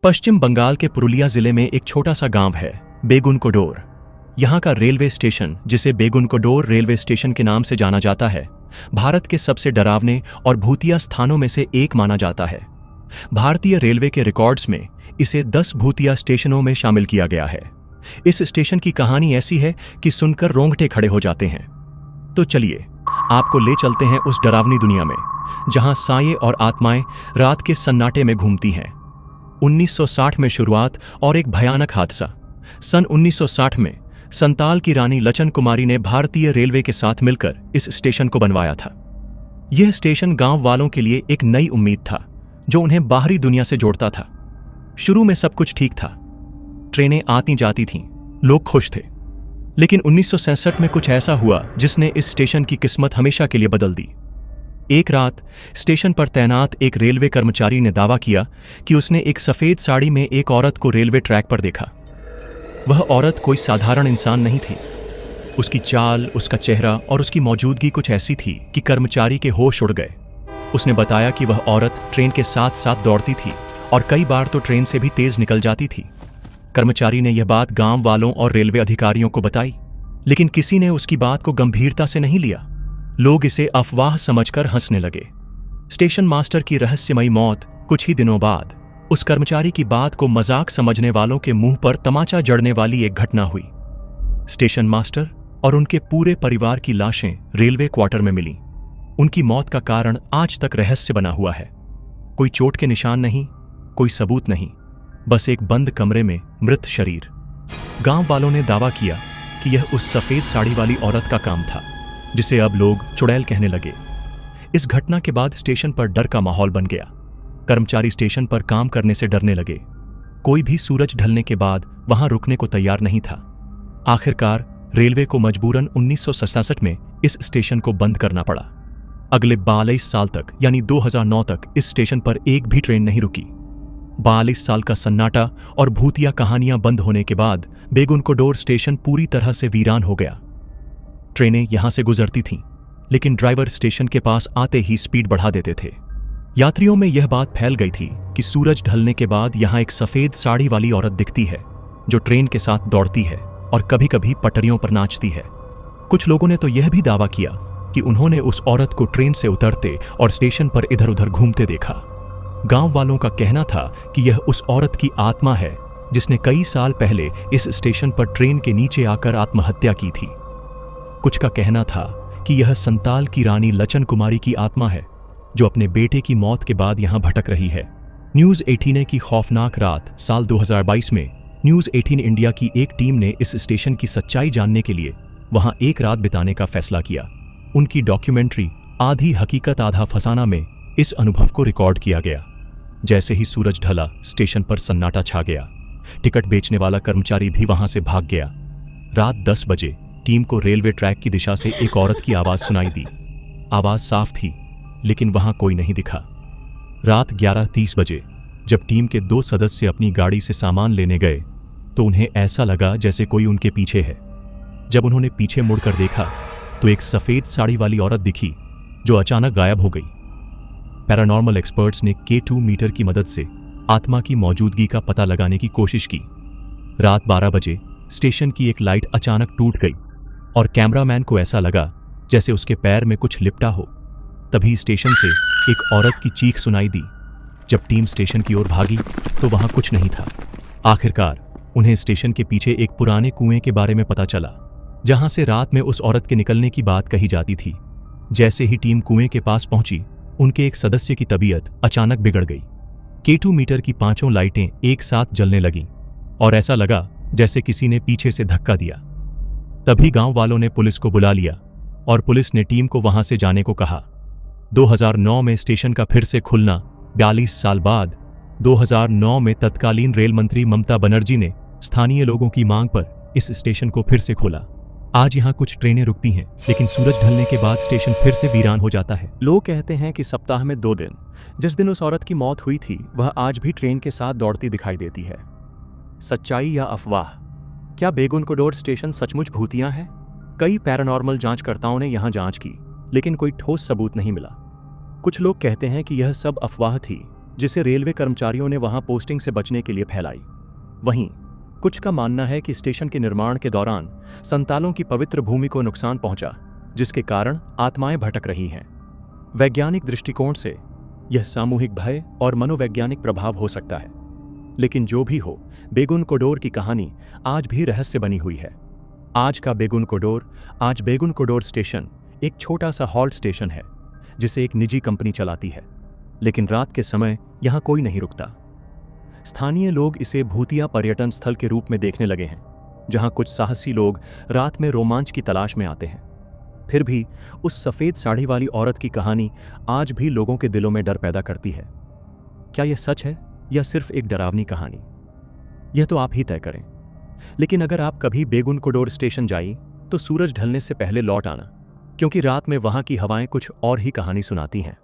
पश्चिम बंगाल के पुरुलिया जिले में एक छोटा सा गांव है बेगुनकोडोर। यहाँ का रेलवे स्टेशन, जिसे बेगुनकोडोर रेलवे स्टेशन के नाम से जाना जाता है, भारत के सबसे डरावने और भूतिया स्थानों में से एक माना जाता है। भारतीय रेलवे के रिकॉर्ड्स में इसे 10 भूतिया स्टेशनों में शामिल किया गया है। इस स्टेशन की कहानी ऐसी है कि सुनकर रोंगटे खड़े हो जाते हैं। तो चलिए आपको ले चलते हैं उस डरावनी दुनिया में, जहां साये और आत्माएं रात के सन्नाटे में घूमती हैं। 1960 में शुरुआत और एक भयानक हादसा। सन 1960 में संताल की रानी लचन कुमारी ने भारतीय रेलवे के साथ मिलकर इस स्टेशन को बनवाया था। यह स्टेशन गांव वालों के लिए एक नई उम्मीद था, जो उन्हें बाहरी दुनिया से जोड़ता था। शुरू में सब कुछ ठीक था, ट्रेनें आती जाती थीं, लोग खुश थे। लेकिन 1967 में कुछ ऐसा हुआ जिसने इस स्टेशन की किस्मत हमेशा के लिए बदल दी। एक रात स्टेशन पर तैनात एक रेलवे कर्मचारी ने दावा किया कि उसने एक सफेद साड़ी में एक औरत को रेलवे ट्रैक पर देखा। वह औरत कोई साधारण इंसान नहीं थी। उसकी चाल, उसका चेहरा और उसकी मौजूदगी कुछ ऐसी थी कि कर्मचारी के होश उड़ गए। उसने बताया कि वह औरत ट्रेन के साथ साथ दौड़ती थी और कई बार तो ट्रेन से भी तेज निकल जाती थी। कर्मचारी ने यह बात गांव वालों और रेलवे अधिकारियों को बताई, लेकिन किसी ने उसकी बात को गंभीरता से नहीं लिया। लोग इसे अफवाह समझकर हंसने लगे। स्टेशन मास्टर की रहस्यमयी मौत कुछ ही दिनों बाद उस कर्मचारी की बात को मजाक समझने वालों के मुंह पर तमाचा जड़ने वाली एक घटना हुई। स्टेशन मास्टर और उनके पूरे परिवार की लाशें रेलवे क्वार्टर में मिलीं। उनकी मौत का कारण आज तक रहस्य बना हुआ है। कोई चोट के निशान नहीं, कोई सबूत नहीं, बस एक बंद कमरे में मृत शरीर। गांव वालों ने दावा किया कि यह उस सफेद साड़ी वाली औरत का काम था, जिसे अब लोग चुड़ैल कहने लगे। इस घटना के बाद स्टेशन पर डर का माहौल बन गया। कर्मचारी स्टेशन पर काम करने से डरने लगे। कोई भी सूरज ढलने के बाद वहां रुकने को तैयार नहीं था। आखिरकार रेलवे को मजबूरन 1967 में इस स्टेशन को बंद करना पड़ा। अगले 42 साल तक, यानी 2009 तक इस स्टेशन पर एक भी ट्रेन नहीं रुकी। 42 साल का सन्नाटा और भूतिया कहानियां बंद होने के बाद बेगुनकोडोर स्टेशन पूरी तरह से वीरान हो गया। ट्रेनें यहां से गुजरती थीं, लेकिन ड्राइवर स्टेशन के पास आते ही स्पीड बढ़ा देते थे। यात्रियों में यह बात फैल गई थी कि सूरज ढलने के बाद यहां एक सफेद साड़ी वाली औरत दिखती है, जो ट्रेन के साथ दौड़ती है और कभी कभी पटरियों पर नाचती है। कुछ लोगों ने तो यह भी दावा किया कि उन्होंने उस औरत को ट्रेन से उतरते और स्टेशन पर इधर उधर घूमते देखा। गांव वालों का कहना था कि यह उस औरत की आत्मा है जिसने कई साल पहले इस स्टेशन पर ट्रेन के नीचे आकर आत्महत्या की थी। कुछ का कहना था कि यह संताल की रानी लचन कुमारी की आत्मा है, जो अपने बेटे की मौत के बाद यहां भटक रही है। न्यूज 18 की खौफनाक रात साल 2022 में न्यूज 18 इंडिया की एक टीम ने इस स्टेशन की सच्चाई जानने के लिए वहां एक रात बिताने का फैसला किया। उनकी डॉक्यूमेंट्री आधी हकीकत आधा फसाना में इस अनुभव को रिकॉर्ड किया गया। जैसे ही सूरज ढला, स्टेशन पर सन्नाटा छा गया। टिकट बेचने वाला कर्मचारी भी वहां से भाग गया। रात 10 बजे टीम को रेलवे ट्रैक की दिशा से एक औरत की आवाज सुनाई दी। आवाज साफ थी, लेकिन वहां कोई नहीं दिखा। रात 11:30 बजे जब टीम के 2 सदस्य अपनी गाड़ी से सामान लेने गए, तो उन्हें ऐसा लगा जैसे कोई उनके पीछे है। जब उन्होंने पीछे मुड़कर देखा तो एक सफेद साड़ी वाली औरत दिखी, जो अचानक गायब हो गई। पैरानॉर्मल एक्सपर्ट्स ने K2 मीटर की मदद से आत्मा की मौजूदगी का पता लगाने की कोशिश की। रात 12 बजे स्टेशन की एक लाइट अचानक टूट गई और कैमरामैन को ऐसा लगा जैसे उसके पैर में कुछ लिपटा हो। तभी स्टेशन से एक औरत की चीख सुनाई दी। जब टीम स्टेशन की ओर भागी तो वहां कुछ नहीं था। आखिरकार उन्हें स्टेशन के पीछे एक पुराने कुएं के बारे में पता चला, जहां से रात में उस औरत के निकलने की बात कही जाती थी। जैसे ही टीम कुएं के पास पहुंची, उनके एक सदस्य की तबीयत अचानक बिगड़ गई। K2 मीटर की 5 लाइटें एक साथ जलने लगीं और ऐसा लगा जैसे किसी ने पीछे से धक्का दिया। तभी गांव वालों ने पुलिस को बुला लिया और पुलिस ने टीम को वहां से जाने को कहा। 2009 में स्टेशन का फिर से खुलना 42 साल बाद 2009 में तत्कालीन रेल मंत्री ममता बनर्जी ने स्थानीय लोगों की मांग पर इस स्टेशन को फिर से खोला। आज यहाँ कुछ ट्रेनें रुकती हैं, लेकिन सूरज ढलने के बाद स्टेशन फिर से वीरान हो जाता है। लोग कहते हैं कि सप्ताह में 2 दिन, जिस दिन उस औरत की मौत हुई थी, वह आज भी ट्रेन के साथ दौड़ती दिखाई देती है। सच्चाई या अफवाह? क्या बेगुनकोडोर स्टेशन सचमुच भूतिया है? कई पैरानॉर्मल जांचकर्ताओं ने यहां जांच की, लेकिन कोई ठोस सबूत नहीं मिला। कुछ लोग कहते हैं कि यह सब अफवाह थी जिसे रेलवे कर्मचारियों ने वहां पोस्टिंग से बचने के लिए फैलाई। वहीं कुछ का मानना है कि स्टेशन के निर्माण के दौरान संतालों की पवित्र भूमि को नुकसान पहुंचा, जिसके कारण आत्माएं भटक रही हैं। वैज्ञानिक दृष्टिकोण से यह सामूहिक भय और मनोवैज्ञानिक प्रभाव हो सकता है, लेकिन जो भी हो, बेगुन कोडोर की कहानी आज भी रहस्य बनी हुई है। आज बेगुन कोडोर स्टेशन एक छोटा सा हॉल्ट स्टेशन है, जिसे एक निजी कंपनी चलाती है, लेकिन रात के समय यहां कोई नहीं रुकता। स्थानीय लोग इसे भूतिया पर्यटन स्थल के रूप में देखने लगे हैं, जहां कुछ साहसी लोग रात में रोमांच की तलाश में आते हैं। फिर भी उस सफेद साड़ी वाली औरत की कहानी आज भी लोगों के दिलों में डर पैदा करती है। क्या यह सच है या सिर्फ एक डरावनी कहानी? यह तो आप ही तय करें। लेकिन अगर आप कभी बेगुन कोडोर स्टेशन जाइए तो सूरज ढलने से पहले लौट आना, क्योंकि रात में वहां की हवाएं कुछ और ही कहानी सुनाती हैं।